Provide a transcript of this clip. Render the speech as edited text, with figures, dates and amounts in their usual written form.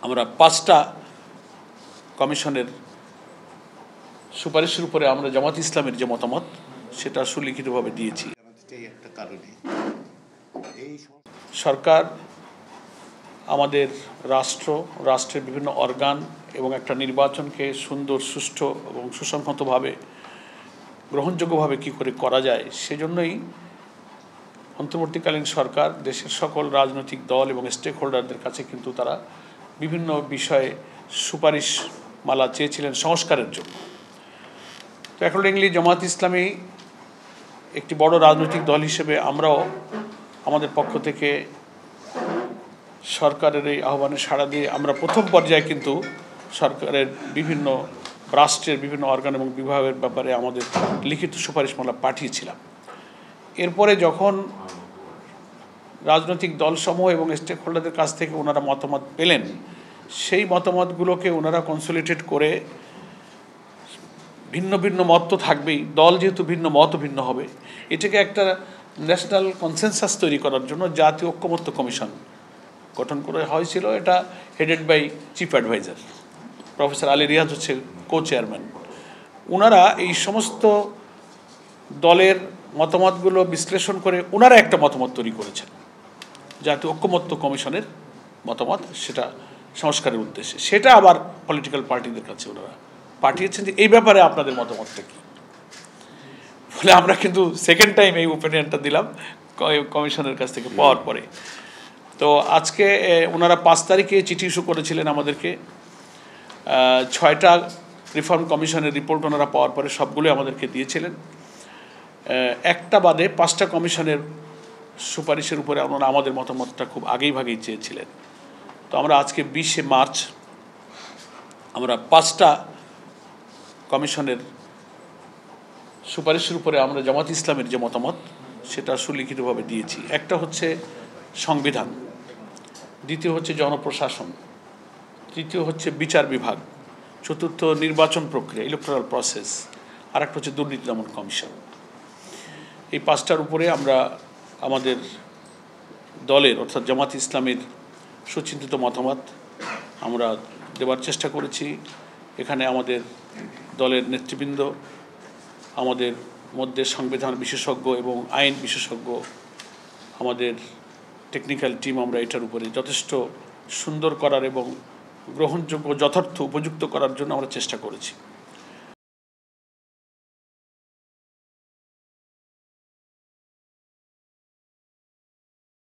আমরা 5টা কমিশনের সুপারিশের উপরে আমরা জামাত ইসলামের যে মতামত সেটা সুলিখিতভাবে দিয়েছি। সরকার আমাদের রাষ্ট্রের বিভিন্ন অর্গান এবং একটা নির্বাচনকে সুন্দর, সুষ্ঠু এবং সুসংহতভাবে গ্রহণযোগ্যভাবে কী করে করা যায় সেজন্যই অন্তর্বর্তীকালীন সরকার দেশের সকল রাজনৈতিক দল এবং স্টেক হোল্ডারদের কাছে কিন্তু তারা বিভিন্ন বিষয়ে সুপারিশমালা চেয়েছিলেন সংস্কারের জন্য। তো অ্যাকর্ডিংলি জামাত ইসলামী একটি বড় রাজনৈতিক দল হিসেবে আমরাও আমাদের পক্ষ থেকে সরকারের এই আহ্বানে সাড়া দিয়ে আমরা প্রথম পর্যায়ে কিন্তু সরকারের বিভিন্ন রাষ্ট্রের বিভিন্ন অর্গান এবং বিভাগের ব্যাপারে আমাদের লিখিত সুপারিশমালা পাঠিয়েছিলাম। এরপরে যখন রাজনৈতিক দলসমূহ এবং স্টেক হোল্ডারদের কাছ থেকে ওনারা মতামত পেলেন, সেই মতামতগুলোকে ওনারা কনসলিডেট করে ভিন্ন ভিন্ন মত তো থাকবেই, দল যেহেতু ভিন্ন মত ভিন্ন হবে, এটাকে একটা ন্যাশনাল কনসেনসাস তৈরি করার জন্য জাতীয় ঐক্যমত্য কমিশন গঠন করে হয়েছিল। এটা headed by chief adviser professor Ali Riaz হচ্ছে কো চেয়ারম্যান। ওনারা এই সমস্ত দলের মতামতগুলো বিশ্লেষণ করে ওনারা একটা মতামত তৈরি করেছেন, জাতীয় ঐক্যমত্য কমিশনের মতামত, সেটা সংস্কারের উদ্দেশ্যে। সেটা আবার পলিটিক্যাল পার্টিদের কাছে ওনারা পাঠিয়েছেন যে এই ব্যাপারে আপনাদের মতামতটা কী। ফলে আমরা কিন্তু সেকেন্ড টাইম এই ওপিনিয়নটা দিলাম কমিশনের কাছ থেকে পাওয়ার পরে। তো আজকে ওনারা 5 তারিখে চিঠি ইস্যু করেছিলেন আমাদেরকে। 6টা রিফর্ম কমিশনের রিপোর্ট ওনারা পাওয়ার পরে সবগুলোই আমাদেরকে দিয়েছিলেন। একটা বাদে 5টা কমিশনের সুপারিশের উপরে ওনারা আমাদের মতামতটা খুব আগেই চেয়েছিলেন। তো আমরা আজকে 20শে মার্চ আমরা 5টা কমিশনের সুপারিশের উপরে আমরা জামাত ইসলামের যে মতামত সেটা সুলিখিতভাবে দিয়েছি। একটা হচ্ছে সংবিধান, দ্বিতীয় হচ্ছে জনপ্রশাসন, তৃতীয় হচ্ছে বিচার বিভাগ, চতুর্থ নির্বাচন প্রক্রিয়া ইলেকটোরাল প্রসেস, আর একটা হচ্ছে দুর্নীতি দমন কমিশন। এই 5টার উপরে আমরা আমাদের দলের অর্থাৎ জামাত ইসলামের সুচিন্তিত মতামত আমরা দেওয়ার চেষ্টা করেছি। এখানে আমাদের দলের নেতৃবৃন্দ, আমাদের মধ্যে সংবিধান বিশেষজ্ঞ এবং আইন বিশেষজ্ঞ, আমাদের টেকনিক্যাল টিম, আমরা এটার উপরে যথেষ্ট সুন্দর করার এবং গ্রহণযোগ্য যথার্থ উপযুক্ত করার জন্য আমরা চেষ্টা করেছি।